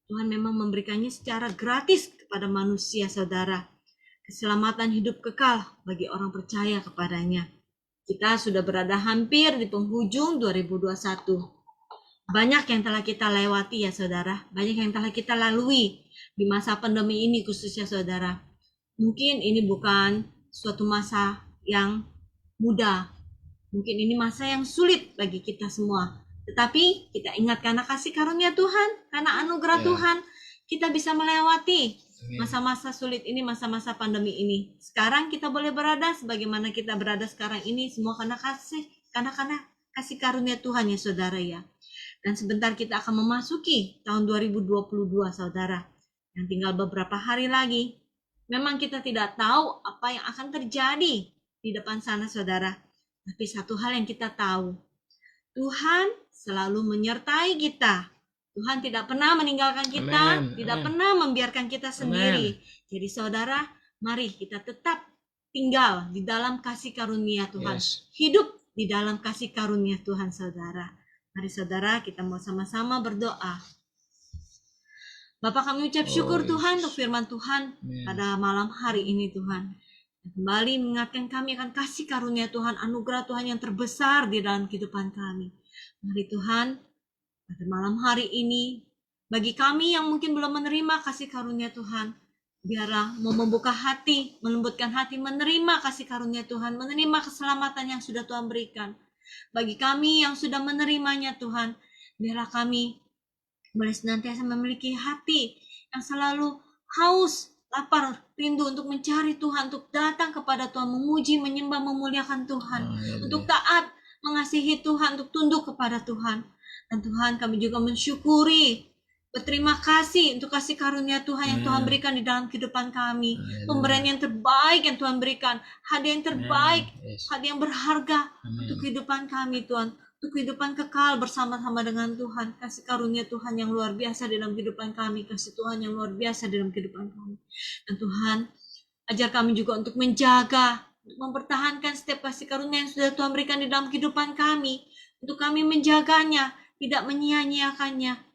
Tuhan memang memberikannya secara gratis kepada manusia, saudara. Keselamatan hidup kekal bagi orang percaya kepadanya. Kita sudah berada hampir di penghujung 2021. Banyak yang telah kita lewati ya saudara. Banyak yang telah kita lalui di masa pandemi ini khususnya saudara. Mungkin ini bukan suatu masa yang mudah. Mungkin ini masa yang sulit bagi kita semua. Tetapi kita ingat karena kasih karunia Tuhan, karena anugerah Tuhan, kita bisa melewati masa-masa sulit ini, masa-masa pandemi ini. Sekarang kita boleh berada sebagaimana kita berada sekarang ini, semua karena kasih karunia Tuhan ya saudara ya. Dan sebentar kita akan memasuki tahun 2022 saudara. Yang tinggal beberapa hari lagi. Memang kita tidak tahu apa yang akan terjadi di depan sana saudara. Tapi satu hal yang kita tahu, Tuhan selalu menyertai kita. Tuhan tidak pernah meninggalkan kita, tidak pernah membiarkan kita sendiri. Jadi saudara, mari kita tetap tinggal di dalam kasih karunia Tuhan. Hidup di dalam kasih karunia Tuhan saudara. Mari saudara, kita mau sama-sama berdoa. Bapak, kami ucap syukur Tuhan untuk firman Tuhan pada malam hari ini Tuhan. Kembali mengingatkan kami akan kasih karunia Tuhan, anugerah Tuhan yang terbesar di dalam kehidupan kami. Mari Tuhan, pada malam hari ini, bagi kami yang mungkin belum menerima kasih karunia Tuhan, biarlah mau membuka hati, melembutkan hati, menerima kasih karunia Tuhan, menerima keselamatan yang sudah Tuhan berikan. Bagi kami yang sudah menerimanya Tuhan, biarlah kami boleh senantiasa memiliki hati yang selalu haus, lapar, rindu untuk mencari Tuhan, untuk datang kepada Tuhan, memuji, menyembah, memuliakan Tuhan, untuk taat, mengasihi Tuhan, untuk tunduk kepada Tuhan. Dan Tuhan, kami juga mensyukuri, berterima kasih untuk kasih karunia Tuhan yang Tuhan berikan di dalam kehidupan kami. Pemberian yang terbaik yang Tuhan berikan, hadiah yang terbaik, hadiah yang berharga untuk kehidupan kami Tuhan. Untuk kehidupan kekal bersama-sama dengan Tuhan. Kasih karunia Tuhan yang luar biasa dalam kehidupan kami. Kasih Tuhan yang luar biasa dalam kehidupan kami. Dan Tuhan, ajar kami juga untuk menjaga, untuk mempertahankan setiap kasih karunia yang sudah Tuhan berikan di dalam kehidupan kami. Untuk kami menjaganya, tidak menyia-nyiakannya.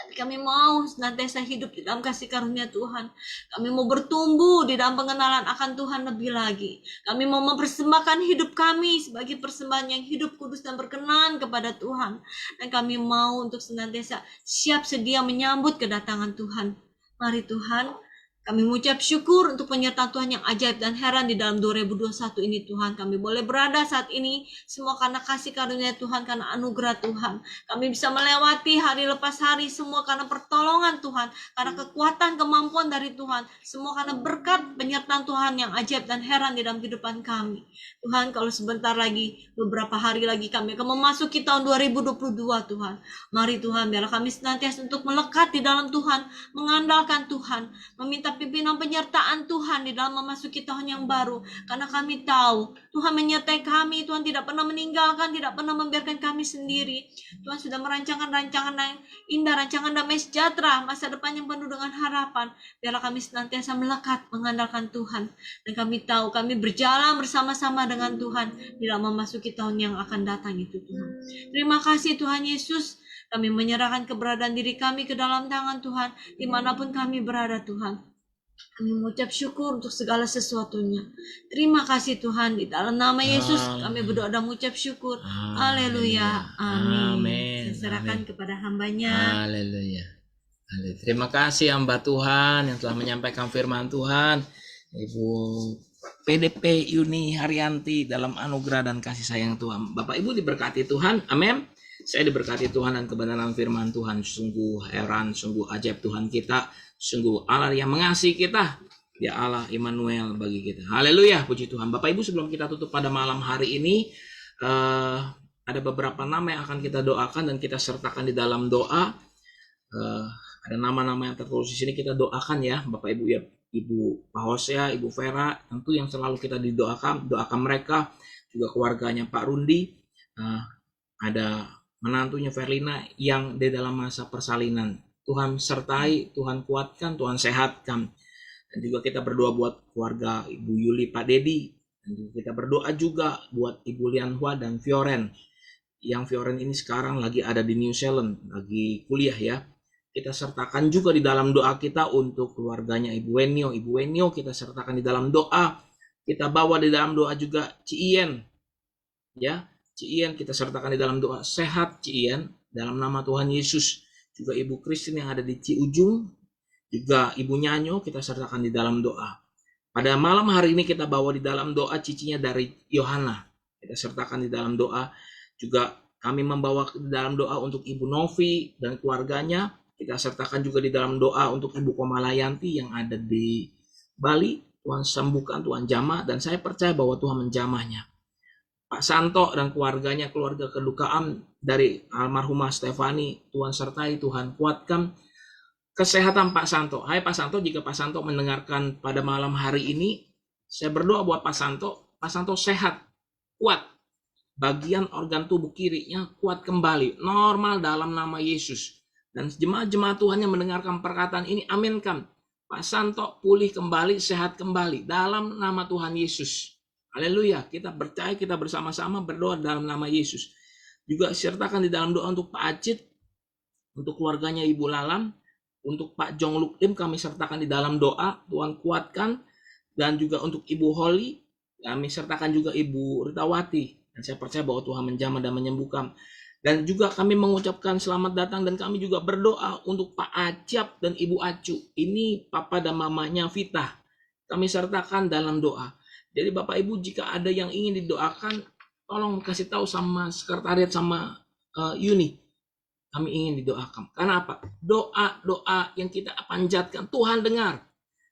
Tapi kami mau senantiasa hidup di dalam kasih karunia Tuhan. Kami mau bertumbuh di dalam pengenalan akan Tuhan lebih lagi. Kami mau mempersembahkan hidup kami sebagai persembahan yang hidup, kudus, dan berkenan kepada Tuhan. Dan kami mau untuk senantiasa siap sedia menyambut kedatangan Tuhan. Mari Tuhan, kami mengucap syukur untuk penyertaan Tuhan yang ajaib dan heran di dalam 2021 ini Tuhan. Kami boleh berada saat ini semua karena kasih karunia Tuhan, karena anugerah Tuhan. Kami bisa melewati hari lepas hari semua karena pertolongan Tuhan, karena kekuatan, kemampuan dari Tuhan. Semua karena berkat penyertaan Tuhan yang ajaib dan heran di dalam kehidupan kami. Tuhan, kalau sebentar lagi, beberapa hari lagi kami akan memasuki tahun 2022 Tuhan. Mari Tuhan, biarlah kami senantiasa untuk melekat di dalam Tuhan, mengandalkan Tuhan, meminta berkat pimpinan penyertaan Tuhan di dalam memasuki tahun yang baru. Karena kami tahu Tuhan menyertai kami, Tuhan tidak pernah meninggalkan, tidak pernah membiarkan kami sendiri. Tuhan sudah merancangkan rancangan yang indah, rancangan damai sejahtera, masa depan yang penuh dengan harapan. Biarlah kami senantiasa melekat mengandalkan Tuhan. Dan kami tahu kami berjalan bersama-sama dengan Tuhan di dalam memasuki tahun yang akan datang itu Tuhan. Terima kasih Tuhan Yesus. Kami menyerahkan keberadaan diri kami ke dalam tangan Tuhan, dimanapun kami berada Tuhan. Kami mengucap syukur untuk segala sesuatunya. Terima kasih Tuhan, di dalam nama Yesus kami berdoa dan mengucap syukur. Haleluya. Amin. Saya serahkan kepada hambanya. Haleluya. Terima kasih hamba Tuhan yang telah menyampaikan firman Tuhan, Ibu PDP Yuni Haryanti, dalam anugerah dan kasih sayang Tuhan. Bapak Ibu diberkati Tuhan. Amin. Saya diberkati Tuhan dan kebenaran firman Tuhan. Sungguh heran, sungguh ajaib Tuhan kita. Sungguh Allah yang mengasihi kita. Ya Allah Immanuel bagi kita. Haleluya, puji Tuhan. Bapak Ibu, sebelum kita tutup pada malam hari ini, ada beberapa nama yang akan kita doakan dan kita sertakan di dalam doa. Ada nama-nama yang tertulis di sini, kita doakan ya Bapak Ibu ya. Ibu Pak Hosea, Ibu Vera, tentu yang selalu kita didoakan, doakan mereka, juga keluarganya Pak Rundi. Ada menantunya Verlina yang di dalam masa persalinan. Tuhan sertai, Tuhan kuatkan, Tuhan sehatkan. Dan juga kita berdoa buat keluarga Ibu Yuli, Pak Dedi. Dan juga kita berdoa juga buat Ibu Lianhua dan Fioren. Yang Fioren ini sekarang lagi ada di New Zealand, lagi kuliah ya. Kita sertakan juga di dalam doa kita untuk keluarganya Ibu Wenyo. Ibu Wenyo kita sertakan di dalam doa. Kita bawa di dalam doa juga Cien. Ya. Cien kita sertakan di dalam doa, sehat Cien dalam nama Tuhan Yesus. Juga Ibu Christine yang ada di Ciujung, juga Ibu Nyanyo kita sertakan di dalam doa. Pada malam hari ini kita bawa di dalam doa cicinya dari Yohana, kita sertakan di dalam doa. Juga kami membawa di dalam doa untuk Ibu Novi dan keluarganya. Kita sertakan juga di dalam doa untuk Ibu Komalayanti yang ada di Bali. Tuhan sembuhkan, Tuhan jamah, dan saya percaya bahwa Tuhan menjamahnya. Pak Santo dan keluarganya, keluarga kedukaan dari almarhumah Stefani, Tuhan sertai, Tuhan kuatkan kesehatan Pak Santo. Hai Pak Santo, jika Pak Santo mendengarkan pada malam hari ini, saya berdoa buat Pak Santo sehat, kuat. Bagian organ tubuh kirinya kuat kembali, normal dalam nama Yesus. Dan jemaat-jemaat Tuhan yang mendengarkan perkataan ini, aminkan. Pak Santo pulih kembali, sehat kembali dalam nama Tuhan Yesus. Haleluya, kita percaya, kita bersama-sama berdoa dalam nama Yesus. Juga sertakan di dalam doa untuk Pak Acit, untuk keluarganya Ibu Lalam, untuk Pak Jong Luklim kami sertakan di dalam doa, Tuhan kuatkan. Dan juga untuk Ibu Holly, kami sertakan juga Ibu Ritawati. Dan saya percaya bahwa Tuhan menjamah dan menyembuhkan. Dan juga kami mengucapkan selamat datang dan kami juga berdoa untuk Pak Acap dan Ibu Acu. Ini papa dan mamanya Vita. Kami sertakan dalam doa. Jadi Bapak Ibu, jika ada yang ingin didoakan, tolong kasih tahu sama sekretariat sama Yuni. Kami ingin didoakan. Karena apa? Doa-doa yang kita panjatkan Tuhan dengar.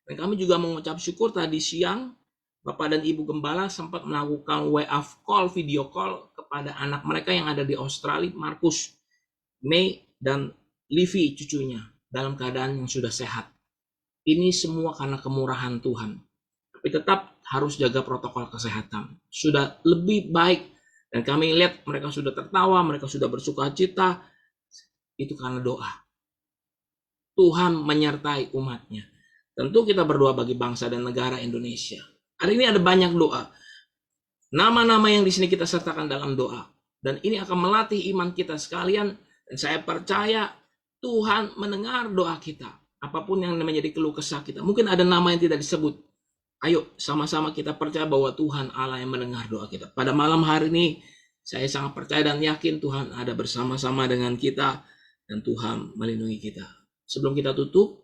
Dan kami juga mengucap syukur tadi siang Bapak dan Ibu Gembala sempat melakukan WA call, video call kepada anak mereka yang ada di Australia, Markus, Mei, dan Livi cucunya dalam keadaan yang sudah sehat. Ini semua karena kemurahan Tuhan. Tapi tetap harus jaga protokol kesehatan. Sudah lebih baik. Dan kami lihat mereka sudah tertawa, mereka sudah bersuka cita. Itu karena doa. Tuhan menyertai umatnya. Tentu kita berdoa bagi bangsa dan negara Indonesia. Hari ini ada banyak doa. Nama-nama yang di sini kita sertakan dalam doa. Dan ini akan melatih iman kita sekalian. Dan saya percaya Tuhan mendengar doa kita. Apapun yang menjadi keluh kesah kita. Mungkin ada nama yang tidak disebut. Ayo sama-sama kita percaya bahwa Tuhan Allah yang mendengar doa kita. Pada malam hari ini saya sangat percaya dan yakin Tuhan ada bersama-sama dengan kita dan Tuhan melindungi kita. Sebelum kita tutup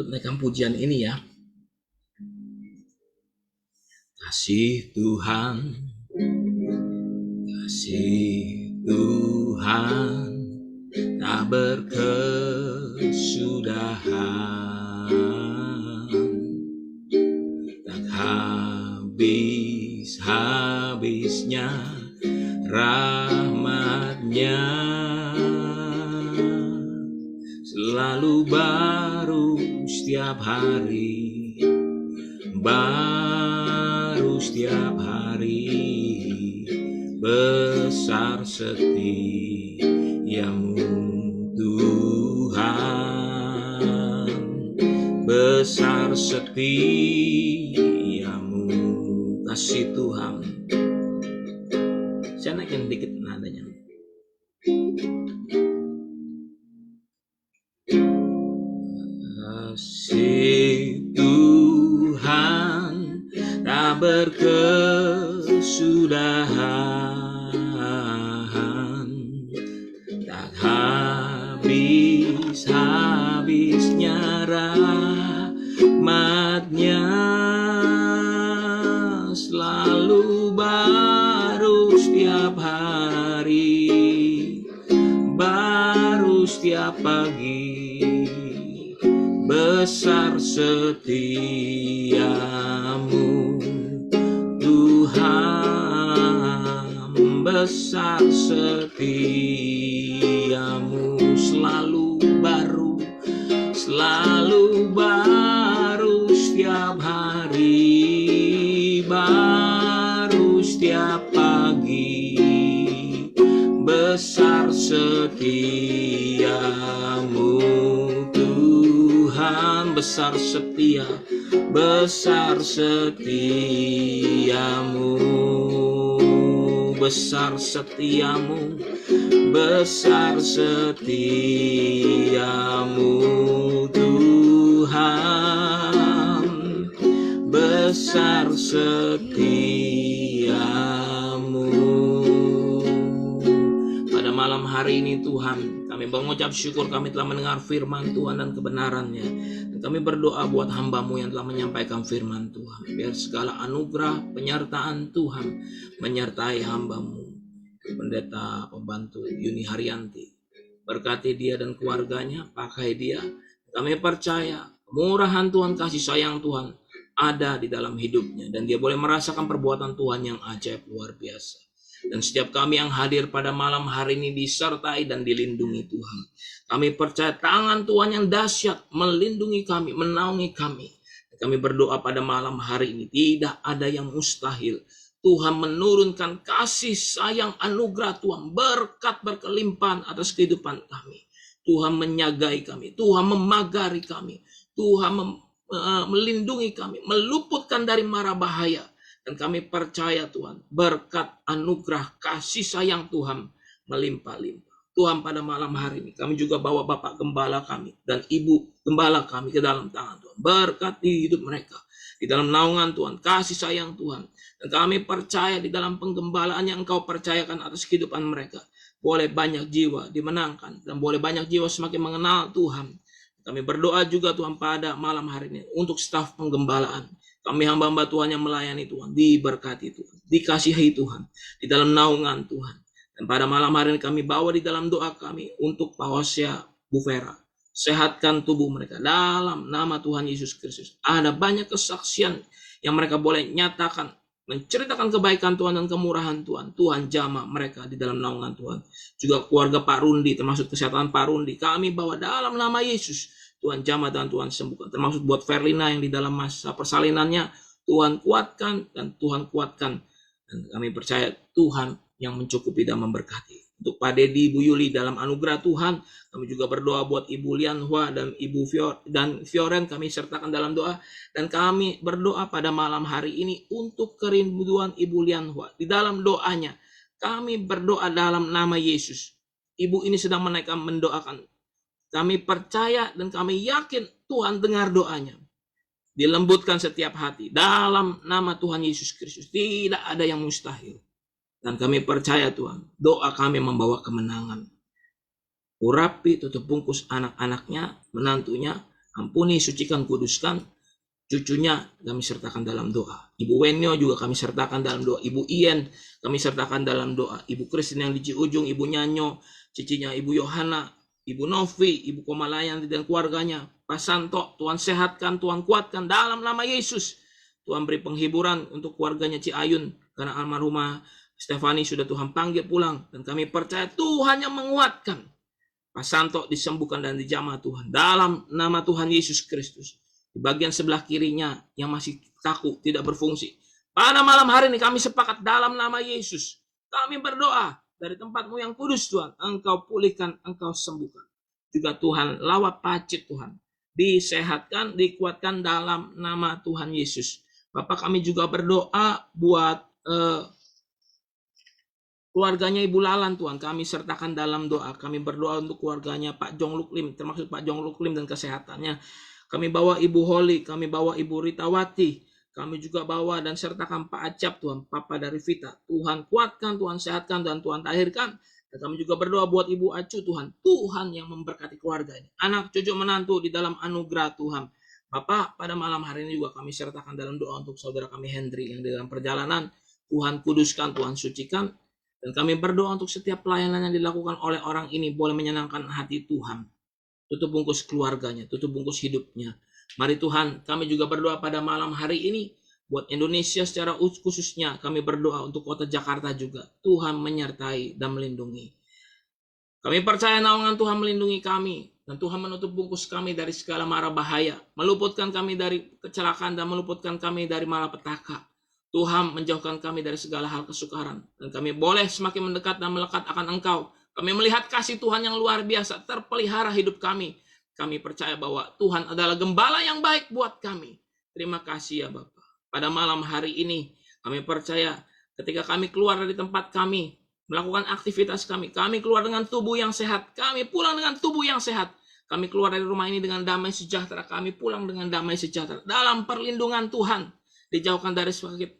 naikkan pujian ini ya. Kasih Tuhan tak berkesudahan, tak habis-habisnya rahmat-Nya, selalu baru setiap setiap hari, baru setiap hari, besar setiamu Tuhan, besar setiamu kasih Tuhan. Saya naikin dikit nadanya. Kasih Tuhan tak berkesudahan, tak habis-habisnya rahmat-Nya, selalu baru setiap hari, baru setiap pagi, besar setiamu Tuhan, besar setiamu, selalu baru setiap hari, baru setiap pagi, besar setiamu Tuhan, besar setia, besar setiamu, besar setiamu, besar setiamu Tuhan, besar setiamu. Pada malam hari ini Tuhan, kami mengucap syukur kami telah mendengar firman Tuhan dan kebenarannya. Dan kami berdoa buat hamba-Mu yang telah menyampaikan firman Tuhan. Biar segala anugerah penyertaan Tuhan menyertai hamba-Mu, Pendeta Pembantu Yuni Haryanti. Berkati dia dan keluarganya, pakai dia. Kami percaya kemurahan Tuhan, kasih sayang Tuhan ada di dalam hidupnya. Dan dia boleh merasakan perbuatan Tuhan yang ajaib luar biasa. Dan setiap kami yang hadir pada malam hari ini disertai dan dilindungi Tuhan. Kami percaya tangan Tuhan yang dahsyat melindungi kami, menaungi kami. Kami berdoa pada malam hari ini tidak ada yang mustahil. Tuhan menurunkan kasih sayang anugerah Tuhan, berkat berkelimpahan atas kehidupan kami. Tuhan menyagai kami, Tuhan memagari kami, Tuhan melindungi kami, meluputkan dari mara bahaya. Dan kami percaya Tuhan, berkat anugerah kasih sayang Tuhan melimpah-limpah. Tuhan, pada malam hari ini kami juga bawa Bapak Gembala kami dan Ibu Gembala kami ke dalam tangan Tuhan. Berkati hidup mereka di dalam naungan Tuhan, kasih sayang Tuhan. Dan kami percaya di dalam penggembalaan yang Engkau percayakan atas kehidupan mereka, boleh banyak jiwa dimenangkan dan boleh banyak jiwa semakin mengenal Tuhan. Kami berdoa juga Tuhan pada malam hari ini untuk staf penggembalaan. Kami hamba-hamba Tuhan yang melayani Tuhan, diberkati Tuhan, dikasihi Tuhan, di dalam naungan Tuhan. Dan pada malam hari ini kami bawa di dalam doa kami untuk Pak Hosea Bu Vera. Sehatkan tubuh mereka dalam nama Tuhan Yesus Kristus. Ada banyak kesaksian yang mereka boleh nyatakan, menceritakan kebaikan Tuhan dan kemurahan Tuhan. Tuhan jamah mereka di dalam naungan Tuhan. Juga keluarga Pak Rundi, termasuk kesehatan Pak Rundi, kami bawa dalam nama Yesus. Tuhan jamah dan Tuhan sembuhkan. Termasuk buat Verlina yang di dalam masa persalinannya, Tuhan kuatkan dan Tuhan kuatkan. Dan kami percaya Tuhan yang mencukupi dan memberkati. Untuk Pak Dedi, Ibu Yuli dalam anugerah Tuhan, kami juga berdoa buat Ibu Lianhua dan Ibu Fioren, kami sertakan dalam doa. Dan kami berdoa pada malam hari ini untuk kerinduan Ibu Lianhua. Di dalam doanya, kami berdoa dalam nama Yesus. Ibu ini sedang menaikkan mendoakan. Kami percaya dan kami yakin Tuhan dengar doanya. Dilembutkan setiap hati. Dalam nama Tuhan Yesus Kristus. Tidak ada yang mustahil. Dan kami percaya Tuhan, doa kami membawa kemenangan. Urapi, tutup bungkus anak-anaknya, menantunya, ampuni, sucikan, kuduskan, cucunya kami sertakan dalam doa. Ibu Wenyo juga kami sertakan dalam doa. Ibu Ien kami sertakan dalam doa. Ibu Kristin yang di Ciujung, Ibu Nyanyo, cicinya Ibu Yohana, Ibu Novi, Ibu Komalayan dan keluarganya. Pak Santo, Tuhan sehatkan, Tuhan kuatkan dalam nama Yesus. Tuhan beri penghiburan untuk keluarganya Ciayun, karena almarhumah Stefani sudah Tuhan panggil pulang. Dan kami percaya Tuhan yang menguatkan. Pak Santo disembuhkan dan dijamah Tuhan. Dalam nama Tuhan Yesus Kristus. di bagian sebelah kirinya yang masih kaku, tidak berfungsi. Pada malam hari ini kami sepakat dalam nama Yesus. Kami berdoa dari tempat-Mu yang kudus Tuhan. Engkau pulihkan, Engkau sembuhkan. Juga Tuhan, Lawa Pacit Tuhan. Disehatkan, dikuatkan dalam nama Tuhan Yesus. Bapak, kami juga berdoa buat keluarganya Ibu Lalan Tuhan. Kami sertakan dalam doa. Kami berdoa untuk keluarganya Pak Jong Luklim, termasuk Pak Jong Luklim dan kesehatannya. Kami bawa Ibu Holi, kami bawa Ibu Ritawati, kami juga bawa dan sertakan Pak Acap Tuhan, Papa dari Vita. Tuhan kuatkan, Tuhan sehatkan, dan Tuhan tahirkan. Dan kami juga berdoa buat Ibu Acu Tuhan. Tuhan yang memberkati keluarga ini. Anak cucu menantu di dalam anugerah Tuhan. Bapak, pada malam hari ini juga kami sertakan dalam doa untuk saudara kami Hendri yang di dalam perjalanan. Tuhan kuduskan, Tuhan sucikan. Dan kami berdoa untuk setiap pelayanan yang dilakukan oleh orang ini boleh menyenangkan hati Tuhan. Tutup bungkus keluarganya, tutup bungkus hidupnya. Mari Tuhan, kami juga berdoa pada malam hari ini. Buat Indonesia secara khususnya, kami berdoa untuk kota Jakarta juga. Tuhan menyertai dan melindungi. Kami percaya naungan Tuhan melindungi kami. Dan Tuhan menutup bungkus kami dari segala mara bahaya. Meluputkan kami dari kecelakaan dan meluputkan kami dari malapetaka. Tuhan menjauhkan kami dari segala hal kesukaran. Dan kami boleh semakin mendekat dan melekat akan Engkau. Kami melihat kasih Tuhan yang luar biasa terpelihara hidup kami. Kami percaya bahwa Tuhan adalah gembala yang baik buat kami. Terima kasih ya Bapa. Pada malam hari ini kami percaya ketika kami keluar dari tempat kami, melakukan aktivitas kami keluar dengan tubuh yang sehat, kami pulang dengan tubuh yang sehat. Kami keluar dari rumah ini dengan damai sejahtera, kami pulang dengan damai sejahtera. Dalam perlindungan Tuhan, dijauhkan dari sakit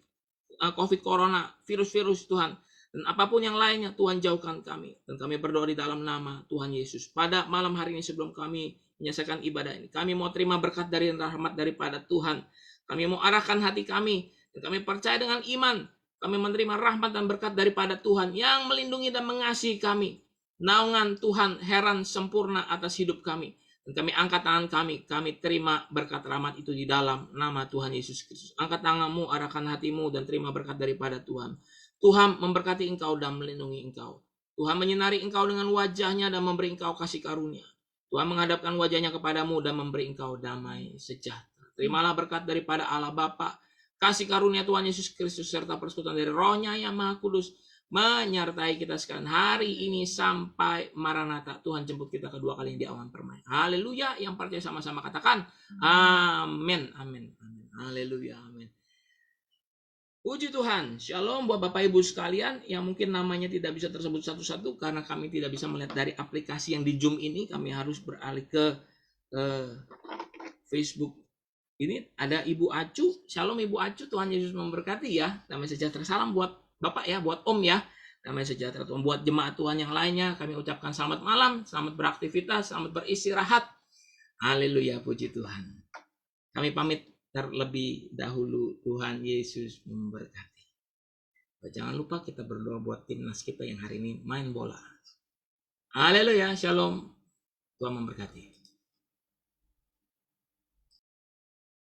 COVID Corona, virus-virus Tuhan. Dan apapun yang lainnya, Tuhan jauhkan kami. Dan kami berdoa di dalam nama Tuhan Yesus. Pada malam hari ini sebelum kami menyelesaikan ibadah ini, kami mau terima berkat dari rahmat daripada Tuhan. Kami mau arahkan hati kami. Dan kami percaya dengan iman. Kami menerima rahmat dan berkat daripada Tuhan yang melindungi dan mengasihi kami. Naungan Tuhan heran sempurna atas hidup kami. Dan kami angkat tangan kami terima berkat rahmat itu di dalam nama Tuhan Yesus Kristus. Angkat tanganmu, arahkan hatimu dan terima berkat daripada Tuhan. Tuhan memberkati engkau dan melindungi engkau. Tuhan menyinari engkau dengan wajahnya dan memberi engkau kasih karunia. Tuhan menghadapkan wajahnya kepadamu dan memberi engkau damai sejahtera. Terimalah berkat daripada Allah Bapa, kasih karunia Tuhan Yesus Kristus serta persekutuan dari Roh-Nya yang Maha Kudus menyertai kita sekalian hari ini sampai Maranatha. Tuhan jemput kita kedua kali di awan permai. Haleluya. Yang percaya sama-sama katakan amin. Amin. Amin. Haleluya. Amin. Puji Tuhan. Shalom buat Bapak Ibu sekalian yang mungkin namanya tidak bisa tersebut satu-satu karena kami tidak bisa melihat dari aplikasi yang di Zoom ini. Kami harus beralih ke Facebook. Ini ada Ibu Acu. Shalom Ibu Acu. Tuhan Yesus memberkati ya. Damai sejahtera. Salam buat Bapak ya, buat Om ya. Damai sejahtera Tuhan. Buat jemaat Tuhan yang lainnya, kami ucapkan selamat malam, selamat beraktivitas, selamat beristirahat. Haleluya, puji Tuhan. Kami pamit terlebih dahulu. Tuhan Yesus memberkati. Jangan lupa kita berdoa buat timnas kita yang hari ini main bola. Haleluya, shalom. Tuhan memberkati.